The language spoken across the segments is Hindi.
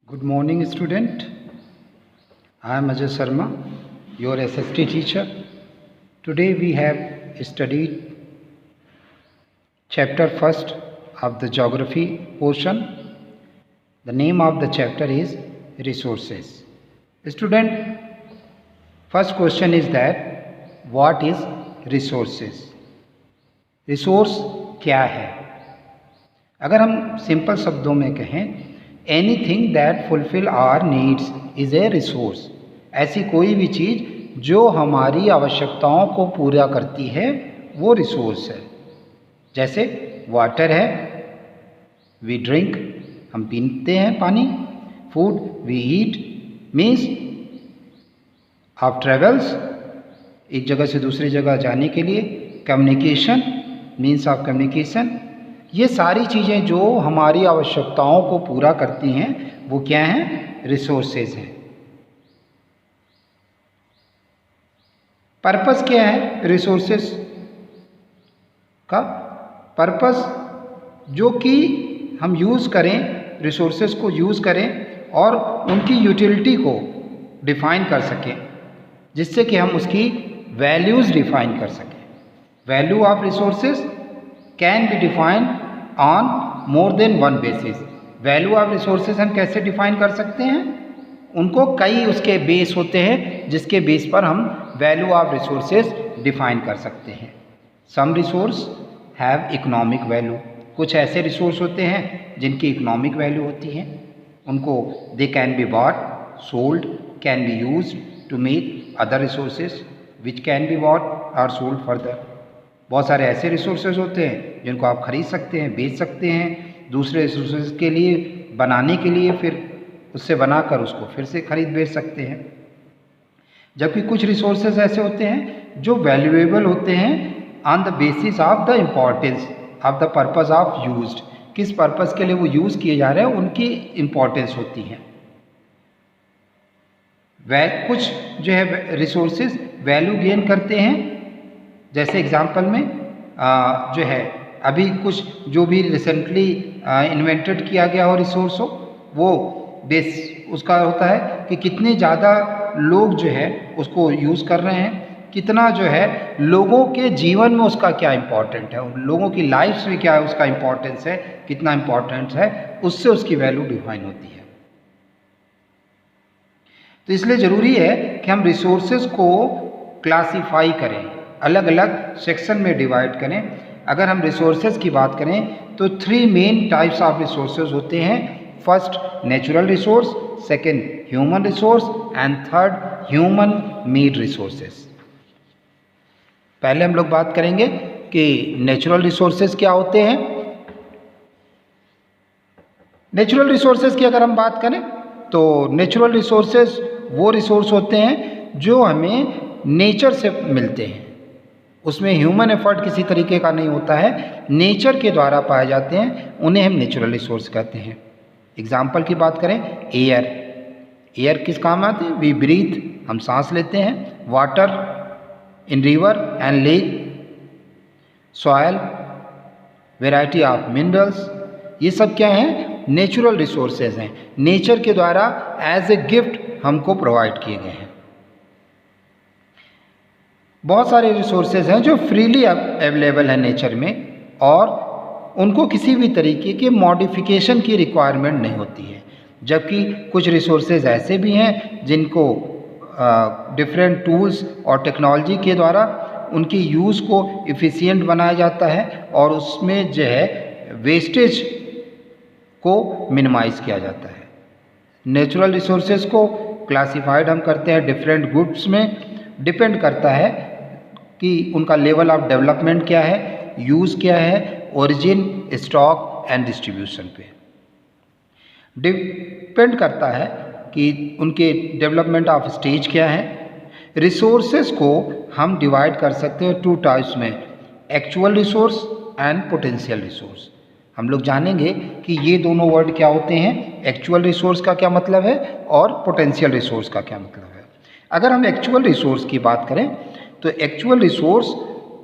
Good morning, student. I am Ajay Sharma, your SST teacher. Today we have studied chapter first of the geography portion. The name of the chapter is resources. Student, first question is that what is resources? Resource क्या है? अगर हम सिंपल शब्दों में कहें, anything that fulfil our needs is a resource. ऐसी कोई भी चीज़ जो हमारी आवश्यकताओं को पूरा करती है वो रिसोर्स है। जैसे वाटर है, वी ड्रिंक, हम पीते हैं पानी। फूड वी ईट, मीन्स आप ट्रेवल्स, एक जगह से दूसरी जगह जाने के लिए। Communication means of communication. ये सारी चीज़ें जो हमारी आवश्यकताओं को पूरा करती हैं वो क्या हैं? रिसोर्सेज हैं। पर्पस क्या है रिसोर्सेज का? पर्पस जो कि हम यूज़ करें, रिसोर्सेज को यूज़ करें और उनकी यूटिलिटी को डिफ़ाइन कर सकें, जिससे कि हम उसकी वैल्यूज़ डिफ़ाइन कर सकें। Value of resources can be defined on more than one basis. Value of resources हम कैसे डिफाइन कर सकते हैं? उनको कई उसके बेस होते हैं जिसके बेस पर हम वैल्यू ऑफ रिसोर्सेज डिफाइन कर सकते हैं। Some resource have economic value. कुछ ऐसे रिसोर्स होते हैं जिनकी इकोनॉमिक वैल्यू होती है। उनको they can be bought, sold, can be used to make other resources which can be bought और सोल्ड फर्दर। बहुत सारे ऐसे रिसोर्सेज होते हैं जिनको आप खरीद सकते हैं, बेच सकते हैं, दूसरे रिसोर्सेज के लिए बनाने के लिए, फिर उससे बनाकर उसको फिर से खरीद बेच सकते हैं। जबकि कुछ रिसोर्सेज ऐसे होते हैं जो वैल्यूएबल होते हैं on the basis of the importance of the purpose of used. किस पर्पस के लिए वो यूज़ किए जा रहे हैं उनकी इम्पॉर्टेंस होती है। कुछ जो है रिसोर्सेज वैल्यू गेन करते हैं। जैसे एग्जाम्पल में जो है अभी कुछ जो भी रिसेंटली इन्वेंटेड किया गया हो रिसोर्स हो, वो बेस उसका होता है कि कितने ज़्यादा लोग जो है उसको यूज़ कर रहे हैं, कितना जो है लोगों के जीवन में उसका क्या इम्पोर्टेंट है, लोगों की लाइफ में क्या उसका इम्पोर्टेंस है, कितना इम्पोर्टेंस है, उससे उसकी वैल्यू डिफाइन होती है। तो इसलिए ज़रूरी है कि हम रिसोर्सेज को क्लासीफाई करें, अलग अलग सेक्शन में डिवाइड करें। अगर हम रिसोर्सेज की बात करें तो 3 मेन टाइप्स ऑफ रिसोर्सेज होते हैं। First natural resource, second human resource and third human made resources. पहले हम लोग बात करेंगे कि नेचुरल रिसोर्सेज क्या होते हैं। नेचुरल रिसोर्सेज की अगर हम बात करें तो नेचुरल रिसोर्सेज वो रिसोर्स होते हैं जो हमें नेचर से मिलते हैं। उसमें ह्यूमन एफर्ट किसी तरीके का नहीं होता है, नेचर के द्वारा पाए जाते हैं, उन्हें हम नेचुरल रिसोर्स कहते हैं। एग्जाम्पल की बात करें, एयर। एयर किस काम आते हैं? वी ब्रीथ, हम सांस लेते हैं। Water in river and lake. Soil, variety of minerals, ये सब क्या हैं? नेचुरल रिसोर्सेज हैं, नेचर के द्वारा एज ए गिफ्ट हमको प्रोवाइड किए गए हैं। बहुत सारे रिसोर्सेज हैं जो फ्रीली अवेलेबल है नेचर में और उनको किसी भी तरीके के मॉडिफिकेशन की रिक्वायरमेंट नहीं होती है। जबकि कुछ रिसोर्सेज ऐसे भी हैं जिनको डिफरेंट टूल्स और टेक्नोलॉजी के द्वारा उनकी यूज़ को एफिशिएंट बनाया जाता है और उसमें जो है वेस्टेज को मिनिमाइज़ किया जाता है। नेचुरल रिसोर्सेज को क्लासिफाइड हम करते हैं डिफरेंट ग्रुप्स में। डिपेंड करता है कि उनका लेवल ऑफ डेवलपमेंट क्या है, यूज़ क्या है, ओरिजिन, स्टॉक एंड डिस्ट्रीब्यूशन पे डिपेंड करता है कि उनके डेवलपमेंट ऑफ स्टेज क्या है। रिसोर्सेज को हम डिवाइड कर सकते हैं 2 टाइप्स में, actual resource and potential resource. हम लोग जानेंगे कि ये दोनों वर्ड क्या होते हैं, एक्चुअल रिसोर्स का क्या मतलब है और पोटेंशियल रिसोर्स का क्या मतलब है। अगर हम एक्चुअल रिसोर्स की बात करें तो एक्चुअल रिसोर्स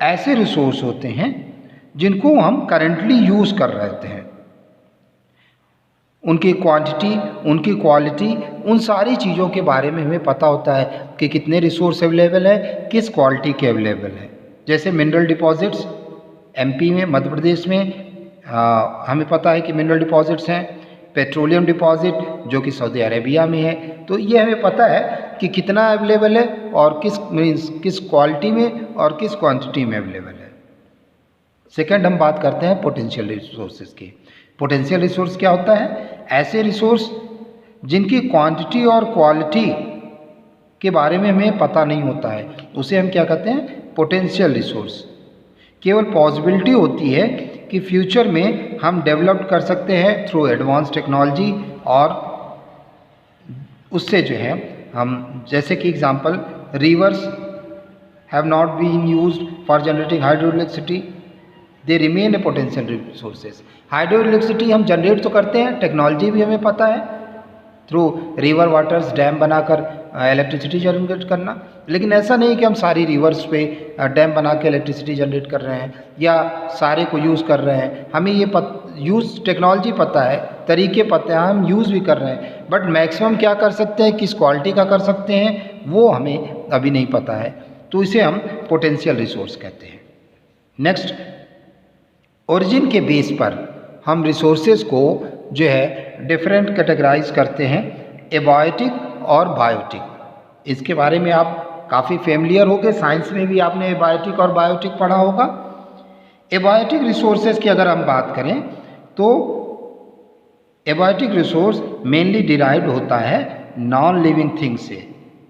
ऐसे रिसोर्स होते हैं जिनको हम करंटली यूज़ कर रहे हैं। उनकी क्वांटिटी, उनकी क्वालिटी, उन सारी चीज़ों के बारे में हमें पता होता है कि कितने रिसोर्स अवेलेबल है, किस क्वालिटी के अवेलेबल है। जैसे मिनरल डिपॉजिट्स एमपी में, मध्य प्रदेश में हमें पता है कि मिनरल डिपॉजिट्स हैं। पेट्रोलियम डिपॉजिट जो कि सऊदी अरेबिया में है, तो ये हमें पता है कि कितना अवेलेबल है और किस क्वालिटी में और किस क्वांटिटी में अवेलेबल है। सेकंड हम बात करते हैं पोटेंशियल रिसोर्सेज की। पोटेंशियल रिसोर्स क्या होता है? ऐसे रिसोर्स जिनकी क्वांटिटी और क्वालिटी के बारे में हमें पता नहीं होता है, उसे हम क्या कहते हैं? Potential resource. केवल पॉसिबिलिटी होती है कि फ्यूचर में हम डेवलप कर सकते हैं थ्रू एडवांस टेक्नोलॉजी, और उससे जो है हम, जैसे कि example, rivers have not been used for generating hydro electricity, they remain a potential resources. Hydro electricity हम जनरेट तो करते हैं, टेक्नोलॉजी भी हमें पता है थ्रू रिवर वाटर्स, डैम बनाकर इलेक्ट्रिसिटी जनरेट करना, लेकिन ऐसा नहीं कि हम सारी रिवर्स पे डैम बना के इलेक्ट्रिसिटी जनरेट कर रहे हैं या सारे को यूज़ कर रहे हैं। हमें ये यूज़ टेक्नोलॉजी पता है, तरीके पता है, हम यूज़ भी कर रहे हैं, बट मैक्सिमम क्या कर सकते हैं, किस क्वालिटी का कर सकते हैं, वो हमें अभी नहीं पता है, तो इसे हम पोटेंशियल रिसोर्स कहते हैं। नेक्स्ट, ओरिजिन के बेस पर हम रिसोर्सेज को जो है डिफरेंट कैटेगराइज करते हैं, एबायोटिक और बायोटिक। इसके बारे में आप काफ़ी फेमिलियर होंगे, साइंस में भी आपने एबायोटिक और बायोटिक पढ़ा होगा। एबायोटिक रिसोर्सेज की अगर हम बात करें तो एबायोटिक रिसोर्स मेनली डिराइव्ड होता है नॉन लिविंग थिंग से,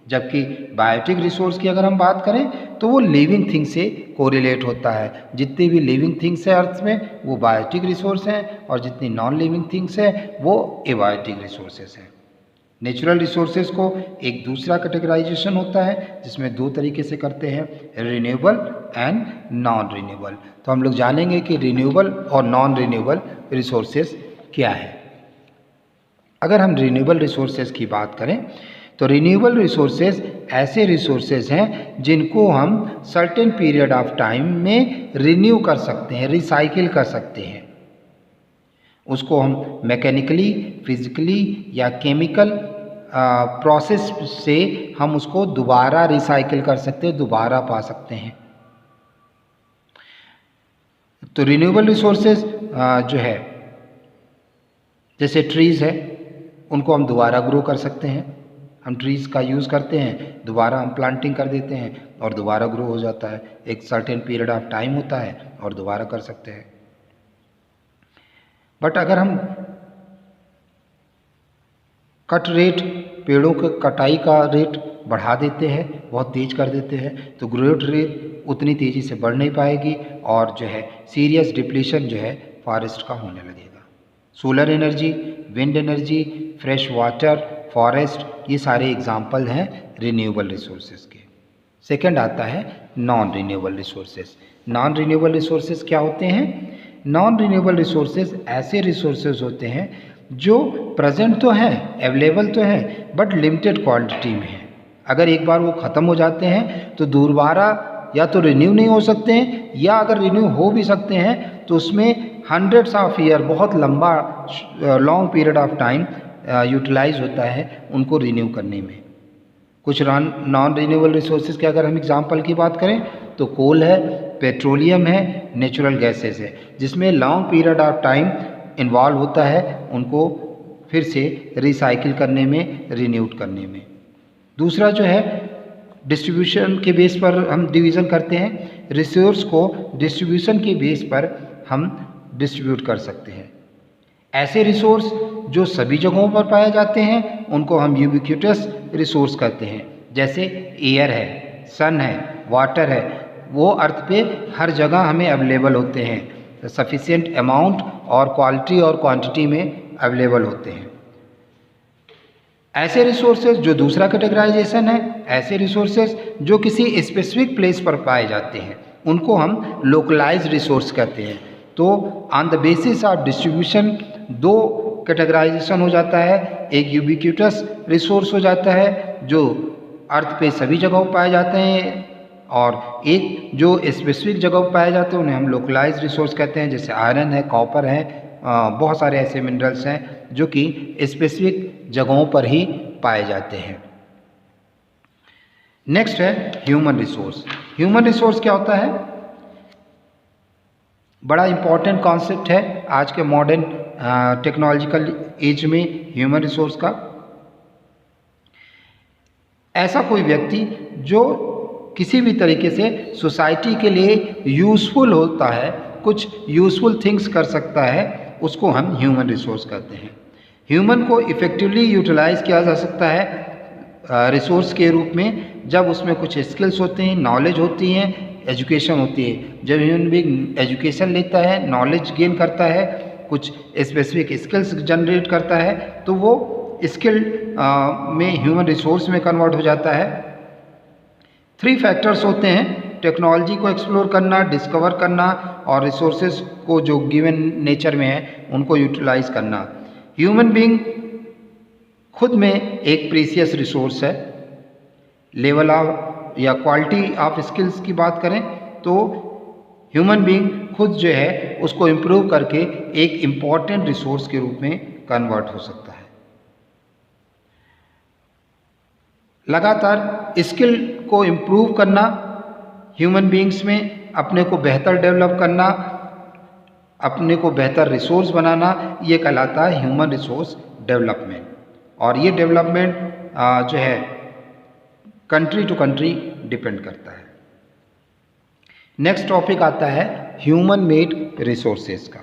जबकि बायोटिक रिसोर्स की अगर हम बात करें तो वो लिविंग थिंग से कोरिलेट होता है। जितनी भी लिविंग थिंग्स है अर्थ में वो बायोटिक रिसोर्स हैं, और जितनी नॉन लिविंग थिंग्स है वो एबायोटिक रिसोर्सेज हैं। नेचुरल रिसोर्सेज को एक दूसरा कैटेगराइजेशन होता है जिसमें दो तरीके से करते हैं, रिन्यूएबल एंड नॉन रिन्यूएबल। तो हम लोग जानेंगे कि रिन्यूएबल और नॉन रिन्यूएबल रिसोर्सेज क्या है। अगर हम रिन्यूएबल रिसोर्सेज की बात करें तो रिन्यूएबल रिसोर्सेज ऐसे रिसोर्सेज हैं जिनको हम सर्टेन पीरियड ऑफ टाइम में रिन्यू कर सकते हैं, रिसाइकिल कर सकते हैं। उसको हम मैकेनिकली, फिजिकली या केमिकल प्रोसेस से हम उसको दोबारा रिसाइकिल कर सकते हैं, दोबारा पा सकते हैं। तो रिन्यूएबल रिसोर्सेज जो है, जैसे ट्रीज़ है, उनको हम दोबारा ग्रो कर सकते हैं। हम ट्रीज़ का यूज़ करते हैं, दोबारा हम प्लांटिंग कर देते हैं और दोबारा ग्रो हो जाता है। एक सर्टेन पीरियड ऑफ टाइम होता है और दोबारा कर सकते हैं। बट अगर हम कट रेट, पेड़ों के कटाई का रेट बढ़ा देते हैं, बहुत तेज़ कर देते हैं, तो ग्रोथ रेट उतनी तेज़ी से बढ़ नहीं पाएगी और जो है सीरियस डिप्लीशन जो है फॉरेस्ट का होने लगेगा। Solar energy, wind energy, fresh water, forest, ये सारे एग्जाम्पल हैं रिन्यूएबल रिसोर्सेज के। सेकंड आता है non renewable resources. Non renewable resources क्या होते हैं? नॉन रिन्यूएबल रिसोर्सेज ऐसे रिसोर्सेज होते हैं जो प्रेजेंट तो हैं, अवेलेबल तो हैं, बट लिमिटेड क्वांटिटी में है। अगर एक बार वो ख़त्म हो जाते हैं तो दोबारा या तो रिन्यू नहीं हो सकते हैं, या अगर रिन्यू हो भी सकते हैं तो उसमें हंड्रेड्स ऑफ ईयर, बहुत लंबा long period of time utilise होता है उनको रिन्यू करने में। कुछ नॉन रिन्यूएबल रिसोर्सेज के अगर हम एग्जांपल की बात करें तो कोल है, पेट्रोलियम है, नेचुरल गैसेस है, जिसमें long period of time involve होता है उनको फिर से रिसाइकिल करने में, रिन्यूट करने में। दूसरा जो है डिस्ट्रीब्यूशन के बेस पर हम डिवीज़न करते हैं। रिसोर्स को डिस्ट्रीब्यूशन के बेस पर हम डिस्ट्रीब्यूट कर सकते हैं। ऐसे रिसोर्स जो सभी जगहों पर पाए जाते हैं उनको हम यूबिक्यूटस रिसोर्स कहते हैं। जैसे एयर है, सन है, वाटर है, वो अर्थ पे हर जगह हमें अवेलेबल होते हैं, सफिशिएंट अमाउंट और क्वालिटी और क्वांटिटी में अवेलेबल होते हैं। ऐसे रिसोर्सेज जो दूसरा कैटेगराइजेशन है, ऐसे रिसोर्सेज जो किसी स्पेसिफिक प्लेस पर पाए जाते हैं उनको हम लोकलाइज्ड रिसोर्स कहते हैं। तो on the basis of distribution दो कैटेगराइजेशन हो जाता है। एक यूबिक्यूटस रिसोर्स हो जाता है जो अर्थ पे सभी जगहों पाए जाते हैं, और एक जो स्पेसिफिक जगह पर पाए जाते हैं उन्हें हम लोकलाइज्ड रिसोर्स कहते हैं। जैसे आयरन है, कॉपर है, बहुत सारे ऐसे मिनरल्स हैं जो कि स्पेसिफिक जगहों पर ही पाए जाते हैं। नेक्स्ट है ह्यूमन रिसोर्स। ह्यूमन रिसोर्स क्या होता है? बड़ा इम्पॉर्टेंट कॉन्सेप्ट है आज के मॉडर्न टेक्नोलॉजिकल एज में। ह्यूमन रिसोर्स का ऐसा कोई व्यक्ति जो किसी भी तरीके से सोसाइटी के लिए यूज़फुल होता है, कुछ यूज़फुल थिंग्स कर सकता है, उसको हम ह्यूमन रिसोर्स कहते हैं। ह्यूमन को इफ़ेक्टिवली यूटिलाइज किया जा सकता है रिसोर्स के रूप में जब उसमें कुछ स्किल्स होते हैं, नॉलेज होती हैं, एजुकेशन होती है। जब ह्यूमन बीइंग एजुकेशन लेता है, नॉलेज गेन करता है, कुछ स्पेसिफिक स्किल्स जनरेट करता है, तो वो स्किल में ह्यूमन रिसोर्स में कन्वर्ट हो जाता है। 3 फैक्टर्स होते हैं: टेक्नोलॉजी को एक्सप्लोर करना, डिस्कवर करना और रिसोर्सेज को जो गिवन नेचर में है उनको यूटिलाइज करना। ह्यूमन बीइंग खुद में एक प्रीसियस रिसोर्स है। लेवल ऑफ या क्वालिटी ऑफ स्किल्स की बात करें तो ह्यूमन बीइंग खुद जो है उसको इम्प्रूव करके एक इम्पॉर्टेंट रिसोर्स के रूप में कन्वर्ट हो सकता है। लगातार स्किल को इम्प्रूव करना, ह्यूमन बीइंग्स में अपने को बेहतर डेवलप करना, अपने को बेहतर रिसोर्स बनाना, ये कहलाता है ह्यूमन रिसोर्स डेवलपमेंट। और ये डेवलपमेंट जो है कंट्री टू कंट्री डिपेंड करता है। नेक्स्ट टॉपिक आता है ह्यूमन मेड रिसोर्सेज का।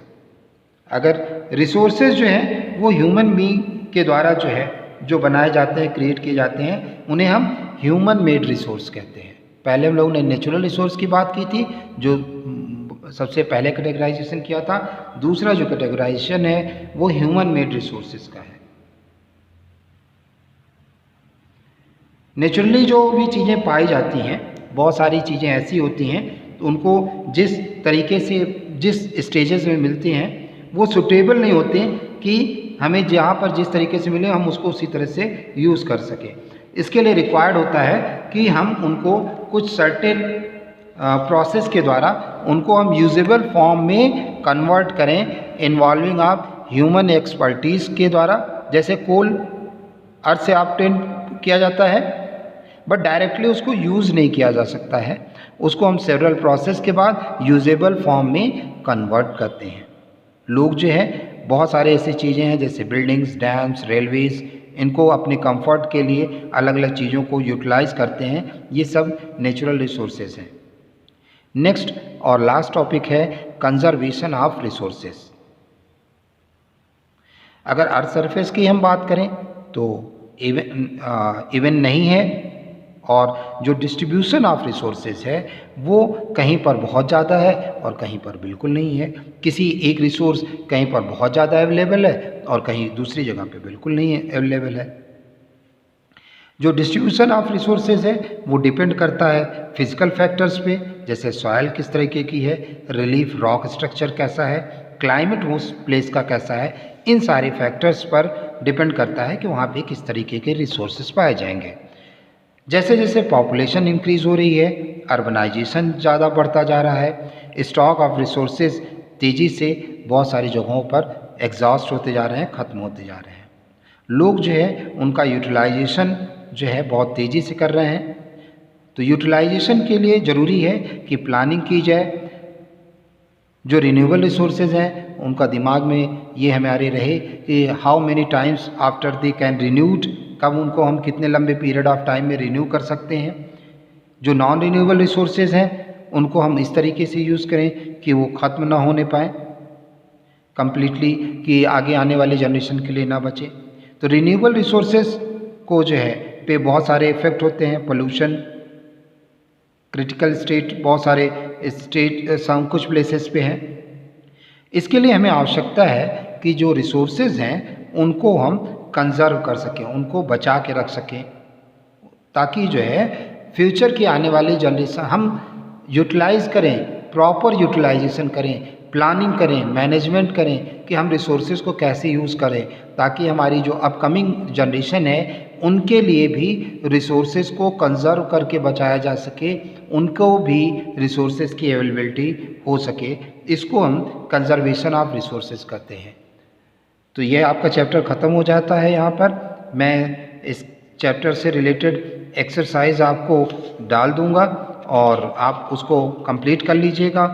अगर रिसोर्सेज जो हैं वो ह्यूमन बीइंग के द्वारा जो है जो बनाए जाते हैं, क्रिएट किए जाते हैं, उन्हें हम ह्यूमन मेड रिसोर्स कहते हैं। पहले हम लोगों ने नेचुरल रिसोर्स की बात की थी, जो सबसे पहले कैटेगराइजेशन किया था। दूसरा जो कैटेगराइजेशन है वो ह्यूमन मेड रिसोर्सेज का है। नेचुरली जो भी चीज़ें पाई जाती हैं, बहुत सारी चीज़ें ऐसी होती हैं तो उनको जिस तरीके से जिस स्टेजेस में मिलती हैं वो सुटेबल नहीं होते कि हमें जहाँ पर जिस तरीके से मिले हम उसको उसी तरह से यूज़ कर सकें। इसके लिए रिक्वायर्ड होता है कि हम उनको कुछ सर्टेन प्रोसेस के द्वारा उनको हम यूजेबल फॉर्म में कन्वर्ट करें, इन्वॉल्विंग ऑफ ह्यूमन एक्सपर्टीज़ के द्वारा। जैसे कोल अर्थ से ऑब्टेन किया जाता है बट डायरेक्टली उसको यूज़ नहीं किया जा सकता है, उसको हम सेवरल प्रोसेस के बाद यूजेबल फॉर्म में कन्वर्ट करते हैं। लोग जो है बहुत सारे ऐसी चीज़ें हैं जैसे बिल्डिंग्स, डैम्स, रेलवेज़, इनको अपने कंफर्ट के लिए अलग अलग चीज़ों को यूटिलाइज करते हैं। ये सब नेचुरल रिसोर्सेज हैं। नेक्स्ट और लास्ट टॉपिक है कंजर्वेशन ऑफ रिसोर्सेज। अगर अर्थ सरफेस की हम बात करें तो इवन नहीं है, और जो डिस्ट्रीब्यूशन ऑफ रिसोर्सेज है वो कहीं पर बहुत ज़्यादा है और कहीं पर बिल्कुल नहीं है। किसी एक रिसोर्स कहीं पर बहुत ज़्यादा अवेलेबल है और कहीं दूसरी जगह पे बिल्कुल नहीं है अवेलेबल है। जो डिस्ट्रीब्यूशन ऑफ रिसोर्सेज है वो डिपेंड करता है फिजिकल फैक्टर्स पे, जैसे सॉइल किस तरीके की है, रिलीफ रॉक स्ट्रक्चर कैसा है, क्लाइमेट उस प्लेस का कैसा है। इन सारे फैक्टर्स पर डिपेंड करता है कि वहाँ पे किस तरीके के रिसोर्सेज पाए जाएंगे। जैसे जैसे पॉपुलेशन इंक्रीज़ हो रही है, अर्बनाइजेशन ज़्यादा बढ़ता जा रहा है, स्टॉक ऑफ रिसोर्सेज तेज़ी से बहुत सारी जगहों पर एग्जॉस्ट होते जा रहे हैं, ख़त्म होते जा रहे हैं। लोग जो है उनका यूटिलाइजेशन जो है बहुत तेज़ी से कर रहे हैं। तो यूटिलाइजेशन के लिए ज़रूरी है कि प्लानिंग की जाए। जो रिन्यूएबल रिसोर्सेज हैं उनका दिमाग में ये हमारे रहे कि how many times after they can renewed, कब उनको हम कितने लंबे पीरियड ऑफ टाइम में रिन्यू कर सकते हैं। जो नॉन रिन्यूएबल रिसोर्सेज हैं उनको हम इस तरीके से यूज़ करें कि वो ख़त्म ना होने पाए कंप्लीटली, कि आगे आने वाले जनरेशन के लिए ना बचे। तो रिन्यूएबल रिसोर्सेज को जो है पे बहुत सारे इफ़ेक्ट होते हैं, पोल्यूशन, क्रिटिकल स्टेट, बहुत सारे स्टेट कुछ प्लेसेस पे हैं। इसके लिए हमें आवश्यकता है कि जो रिसोर्सेज हैं उनको हम कंजर्व कर सकें, उनको बचा के रख सकें, ताकि जो है फ्यूचर की आने वाली जनरेशन हम यूटिलाइज़ करें, प्रॉपर यूटिलाइजेशन करें, प्लानिंग करें, मैनेजमेंट करें कि हम रिसोर्सेज को कैसे यूज़ करें, ताकि हमारी जो अपकमिंग जनरेशन है उनके लिए भी रिसोर्सेज को कंजर्व करके बचाया जा सके, उनको भी रिसोर्सेज की अवेलेबिलिटी हो सके। इसको हम कंजर्वेशन ऑफ रिसोर्सेज कहते हैं। तो ये आपका चैप्टर ख़त्म हो जाता है। यहाँ पर मैं इस चैप्टर से रिलेटेड एक्सरसाइज आपको डाल दूँगा और आप उसको कंप्लीट कर लीजिएगा।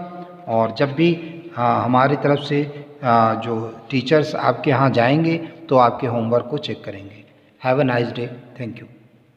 और जब भी हमारी तरफ से जो टीचर्स आपके यहाँ जाएंगे तो आपके होमवर्क को चेक करेंगे। Have a nice day. Thank you.